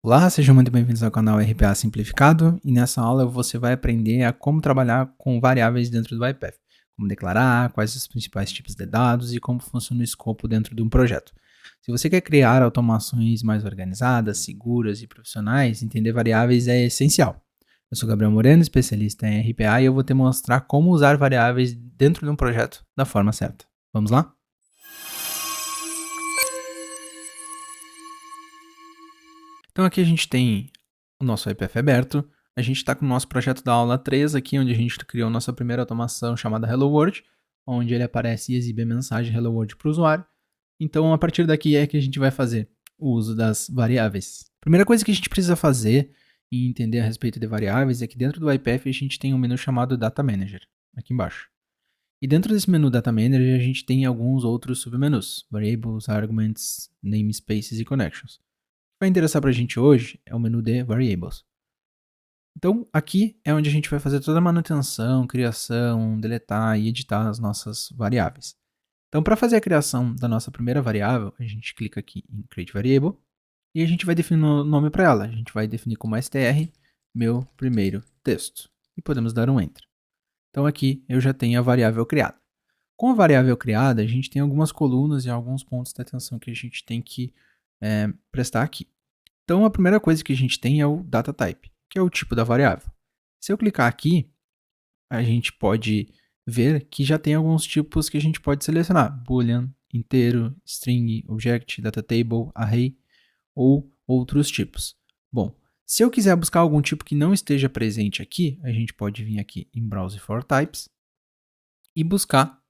Olá, sejam muito bem-vindos ao canal RPA Simplificado e nessa aula você vai aprender a como trabalhar com variáveis dentro do IPath, como declarar, quais os principais tipos de dados e como funciona o escopo dentro de um projeto. Se você quer criar automações mais organizadas, seguras e profissionais, entender variáveis é essencial. Eu sou Gabriel Moreno, especialista em RPA e eu vou te mostrar como usar variáveis dentro de um projeto da forma certa. Vamos lá? Então aqui a gente tem o nosso IPF aberto, a gente está com o nosso projeto da aula 3 aqui, onde a gente criou nossa primeira automação chamada Hello World, onde ele aparece e exibe a mensagem Hello World para o usuário. Então a partir daqui é que a gente vai fazer o uso das variáveis. Primeira coisa que a gente precisa fazer e entender a respeito de variáveis é que dentro do IPF a gente tem um menu chamado Data Manager, aqui embaixo. E dentro desse menu Data Manager a gente tem alguns outros submenus, Variables, Arguments, Namespaces e Connections. O que vai interessar para a gente hoje é o menu de Variables. Então, aqui é onde a gente vai fazer toda a manutenção, criação, deletar e editar as nossas variáveis. Então, para fazer a criação da nossa primeira variável, a gente clica aqui em Create Variable e a gente vai definir o nome para ela. A gente vai definir como str meu primeiro texto e podemos dar um Enter. Então, aqui eu já tenho a variável criada. Com a variável criada, a gente tem algumas colunas e alguns pontos de atenção que a gente tem que prestar aqui. Então, a primeira coisa que a gente tem é o data type, que é o tipo da variável. Se eu clicar aqui, a gente pode ver que já tem alguns tipos que a gente pode selecionar: boolean, inteiro, string, object, data table, array ou outros tipos. Bom, se eu quiser buscar algum tipo que não esteja presente aqui, a gente pode vir aqui em Browse for Types e buscar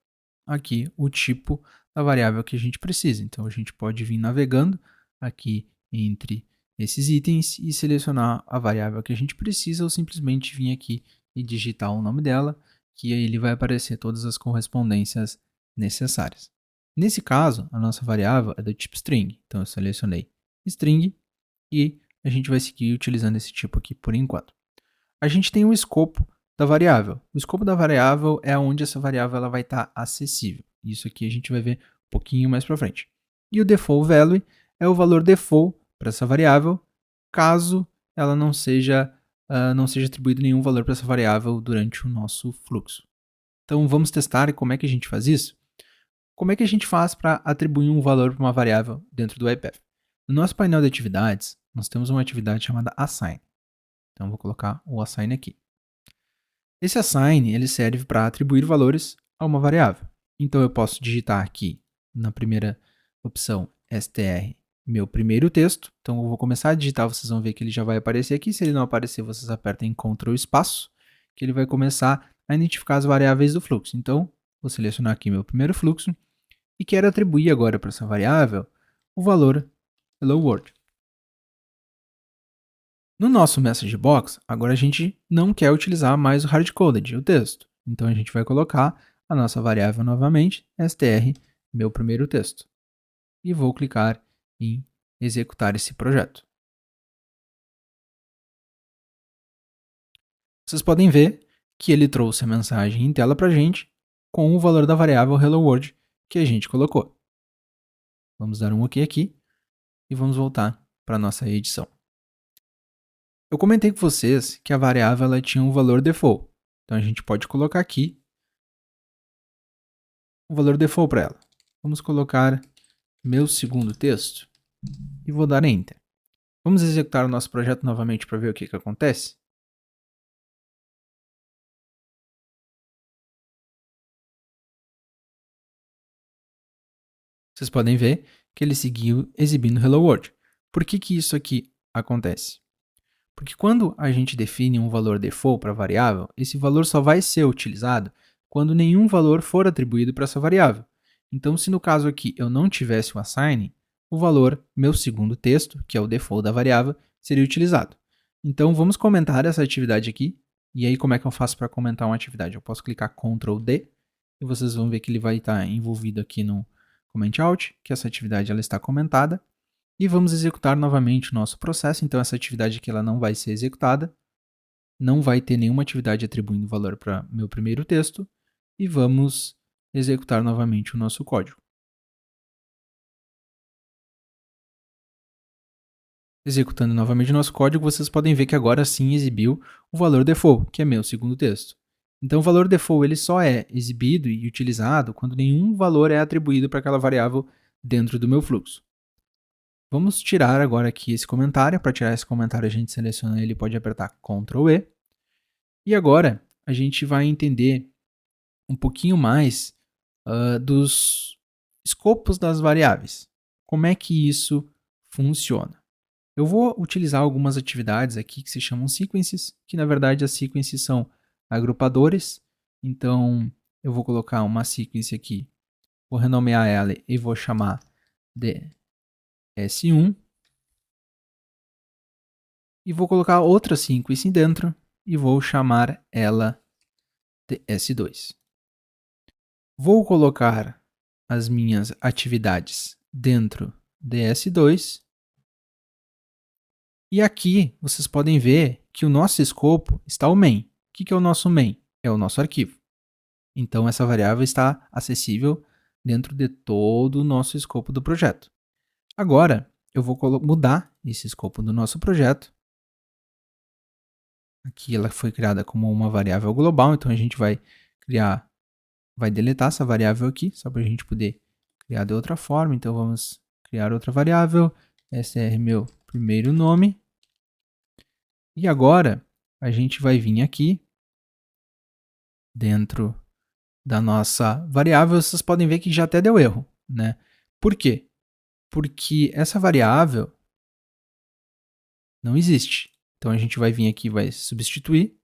aqui o tipo da variável que a gente precisa. Então, a gente pode vir navegando aqui entre esses itens e selecionar a variável que a gente precisa ou simplesmente vir aqui e digitar o nome dela, que aí ele vai aparecer todas as correspondências necessárias. Nesse caso, a nossa variável é do tipo string, então eu selecionei string e a gente vai seguir utilizando esse tipo aqui por enquanto. A gente tem o escopo da variável. O escopo da variável é onde essa variável ela vai estar acessível. Isso aqui a gente vai ver um pouquinho mais para frente. E o default value é o valor default para essa variável, caso ela não seja atribuído nenhum valor para essa variável durante o nosso fluxo. Então vamos testar como é que a gente faz isso? Como é que a gente faz para atribuir um valor para uma variável dentro do IPath? No nosso painel de atividades, nós temos uma atividade chamada assign. Então vou colocar o assign aqui. Esse assign ele serve para atribuir valores a uma variável. Então eu posso digitar aqui na primeira opção str meu primeiro texto. Então eu vou começar a digitar, vocês vão ver que ele já vai aparecer aqui. Se ele não aparecer, vocês apertam Ctrl espaço, que ele vai começar a identificar as variáveis do fluxo. Então vou selecionar aqui meu primeiro fluxo e quero atribuir agora para essa variável o valor hello world. No nosso message box, agora a gente não quer utilizar mais o hardcoded, o texto. Então a gente vai colocar a nossa variável novamente, str, meu primeiro texto. E vou clicar em executar esse projeto. Vocês podem ver que ele trouxe a mensagem em tela para a gente com o valor da variável hello world que a gente colocou. Vamos dar um OK aqui e vamos voltar para a nossa edição. Eu comentei com vocês que a variável ela tinha um valor default. Então a gente pode colocar aqui o valor default para ela. Vamos colocar meu segundo texto e vou dar Enter. Vamos executar o nosso projeto novamente para ver o que acontece? Vocês podem ver que ele seguiu exibindo Hello World. Por que isso aqui acontece? Porque quando a gente define um valor default para a variável, esse valor só vai ser utilizado quando nenhum valor for atribuído para essa variável. Então, se no caso aqui eu não tivesse o assign, o valor, meu segundo texto, que é o default da variável, seria utilizado. Então, vamos comentar essa atividade aqui. E aí, como é que eu faço para comentar uma atividade? Eu posso clicar Ctrl D e vocês vão ver que ele vai estar envolvido aqui no Comment Out, que essa atividade ela está comentada. E vamos executar novamente o nosso processo. Então, essa atividade aqui ela não vai ser executada. Não vai ter nenhuma atividade atribuindo valor para meu primeiro texto. E vamos executar novamente o nosso código. Executando novamente o nosso código, vocês podem ver que agora sim exibiu o valor default, que é meu segundo texto. Então o valor default ele só é exibido e utilizado quando nenhum valor é atribuído para aquela variável dentro do meu fluxo. Vamos tirar agora aqui esse comentário. Para tirar esse comentário, a gente seleciona ele e pode apertar Ctrl E. E agora a gente vai entender um pouquinho mais dos escopos das variáveis. Como é que isso funciona? Eu vou utilizar algumas atividades aqui que se chamam sequences, que na verdade as sequences são agrupadores. Então eu vou colocar uma sequence aqui, vou renomear ela e vou chamar de S1. E vou colocar outra sequence dentro e vou chamar ela de S2. Vou colocar as minhas atividades dentro de S2. E aqui vocês podem ver que o nosso escopo está o main. O que é o nosso main? É o nosso arquivo. Então essa variável está acessível dentro de todo o nosso escopo do projeto. Agora eu vou mudar esse escopo do nosso projeto. Aqui ela foi criada como uma variável global, então a gente vai deletar essa variável aqui, só para a gente poder criar de outra forma. Então vamos criar outra variável, str meu primeiro nome. E agora a gente vai vir aqui dentro da nossa variável, vocês podem ver que já até deu erro, né? Por quê? Porque essa variável não existe. Então a gente vai vir aqui e vai substituir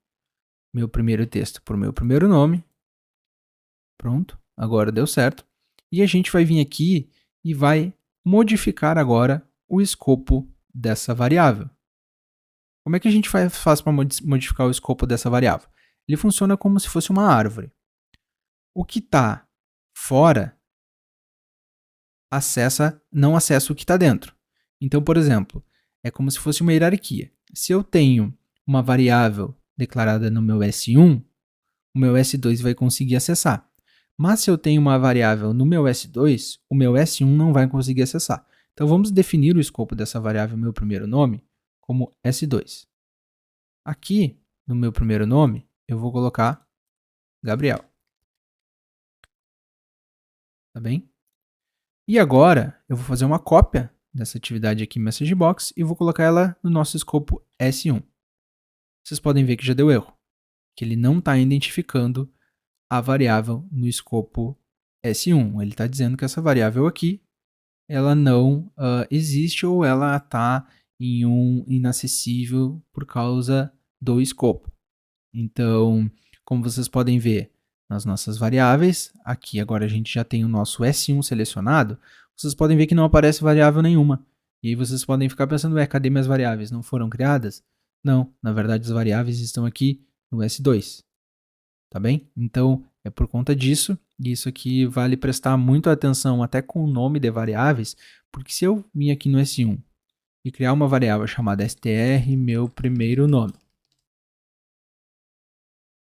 meu primeiro texto por meu primeiro nome. Pronto, agora deu certo. E a gente vai vir aqui e vai modificar agora o escopo dessa variável. Como é que a gente faz para modificar o escopo dessa variável? Ele funciona como se fosse uma árvore. O que está fora não acessa o que está dentro. Então, por exemplo, é como se fosse uma hierarquia. Se eu tenho uma variável declarada no meu S1, o meu S2 vai conseguir acessar. Mas se eu tenho uma variável no meu S2, o meu S1 não vai conseguir acessar. Então vamos definir o escopo dessa variável meu primeiro nome como S2. Aqui, no meu primeiro nome, eu vou colocar Gabriel. Tá bem? E agora, eu vou fazer uma cópia dessa atividade aqui, MessageBox, e vou colocar ela no nosso escopo S1. Vocês podem ver que já deu erro, que ele não está identificando a variável no escopo S1. Ele está dizendo que essa variável aqui ela não existe ou ela está em um inacessível por causa do escopo. Então, como vocês podem ver nas nossas variáveis, aqui agora a gente já tem o nosso S1 selecionado, vocês podem ver que não aparece variável nenhuma. E aí vocês podem ficar pensando, cadê minhas variáveis? Não foram criadas? Não, na verdade as variáveis estão aqui no S2. Tá bem? Então, é por conta disso, e isso aqui vale prestar muito atenção até com o nome de variáveis, porque se eu vir aqui no S1 e criar uma variável chamada str meu primeiro nome,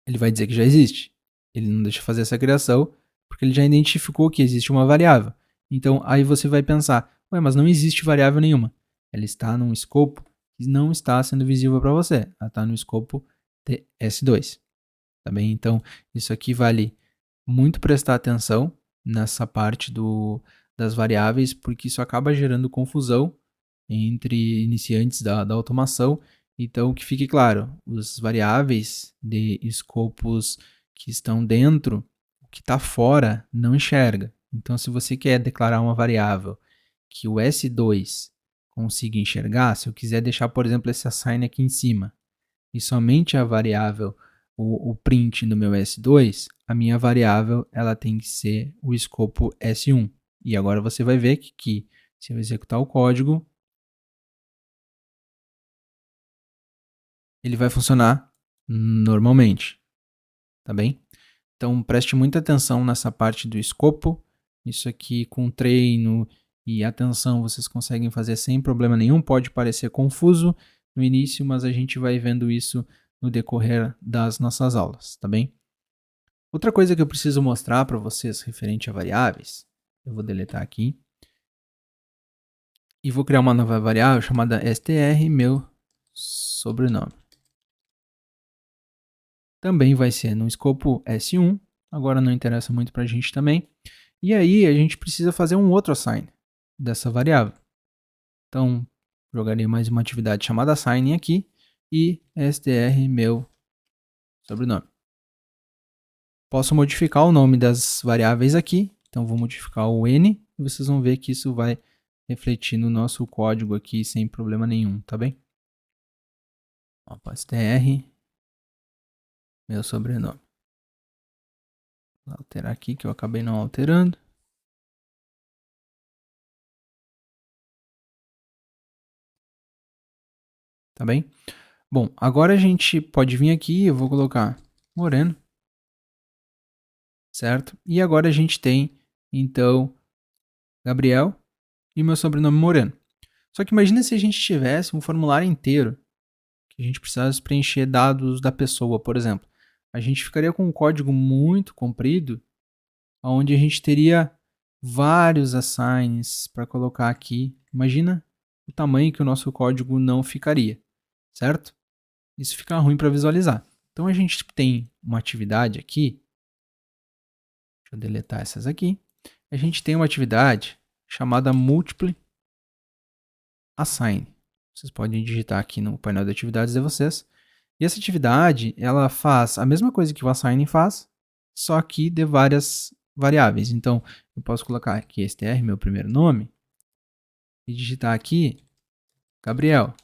ele vai dizer que já existe. Ele não deixa fazer essa criação, porque ele já identificou que existe uma variável. Então, aí você vai pensar, mas não existe variável nenhuma. Ela está num escopo que não está sendo visível para você. Ela está no escopo de S2. Tá bem? Então, isso aqui vale muito prestar atenção nessa parte das variáveis, porque isso acaba gerando confusão entre iniciantes da automação. Então, que fique claro, as variáveis de escopos que estão dentro, o que está fora não enxerga. Então, se você quer declarar uma variável que o S2 consiga enxergar, se eu quiser deixar, por exemplo, esse assign aqui em cima, e somente a variável o print no meu S2, a minha variável ela tem que ser o escopo S1. E agora você vai ver que se eu executar o código, ele vai funcionar normalmente, tá bem? Então preste muita atenção nessa parte do escopo. Isso aqui com treino e atenção vocês conseguem fazer sem problema nenhum. Pode parecer confuso no início, mas a gente vai vendo isso no decorrer das nossas aulas, tá bem? Outra coisa que eu preciso mostrar para vocês referente a variáveis, eu vou deletar aqui. E vou criar uma nova variável chamada str meu sobrenome. Também vai ser no escopo S1, agora não interessa muito para a gente também. E aí a gente precisa fazer um outro assign dessa variável. Então, jogarei mais uma atividade chamada assign aqui e str meu sobrenome. Posso modificar o nome das variáveis aqui, então vou modificar o n e vocês vão ver que isso vai refletir no nosso código aqui sem problema nenhum, tá bem? Opa, str meu sobrenome. Vou alterar aqui que eu acabei não alterando. Tá bem? Bom, agora a gente pode vir aqui, eu vou colocar Moreno, certo? E agora a gente tem, então, Gabriel e meu sobrenome Moreno. Só que imagina se a gente tivesse um formulário inteiro, que a gente precisasse preencher dados da pessoa, por exemplo. A gente ficaria com um código muito comprido, onde a gente teria vários assigns para colocar aqui. Imagina o tamanho que o nosso código não ficaria, certo? Isso fica ruim para visualizar. Então a gente tem uma atividade aqui. Deixa eu deletar essas aqui. A gente tem uma atividade chamada Multiple Assign. Vocês podem digitar aqui no painel de atividades de vocês. E essa atividade, ela faz a mesma coisa que o assign faz, só que de várias variáveis. Então, eu posso colocar aqui str, meu primeiro nome, e digitar aqui Gabriel.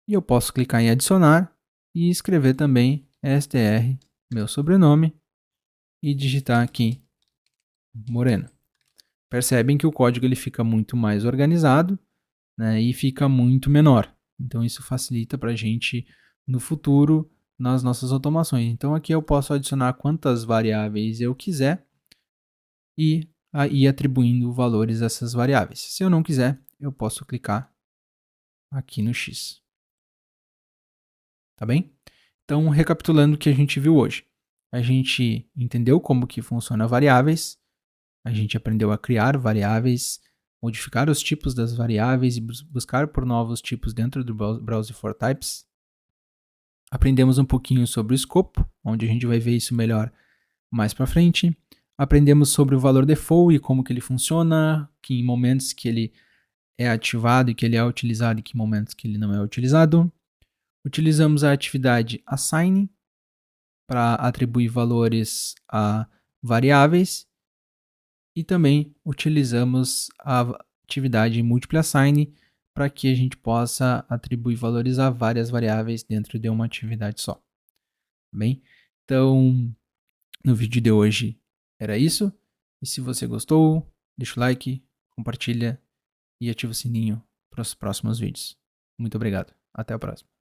E eu posso clicar em adicionar e escrever também str, meu sobrenome, e digitar aqui Moreno. Percebem que o código ele fica muito mais organizado, né, e fica muito menor. Então isso facilita para a gente no futuro nas nossas automações. Então aqui eu posso adicionar quantas variáveis eu quiser e ir atribuindo valores a essas variáveis. Se eu não quiser, eu posso clicar aqui no X. Tá bem? Então, recapitulando o que a gente viu hoje. A gente entendeu como que funciona variáveis, a gente aprendeu a criar variáveis, modificar os tipos das variáveis e buscar por novos tipos dentro do Browse for Types. Aprendemos um pouquinho sobre o escopo, onde a gente vai ver isso melhor mais para frente. Aprendemos sobre o valor default e como que ele funciona, que em momentos que ele é ativado e que ele é utilizado e que momentos que ele não é utilizado. Utilizamos a atividade assign para atribuir valores a variáveis e também utilizamos a atividade multiple assign para que a gente possa atribuir valores a várias variáveis dentro de uma atividade só. Bem, então no vídeo de hoje era isso. E se você gostou, deixa o like, compartilha e ativa o sininho para os próximos vídeos. Muito obrigado. Até a próxima.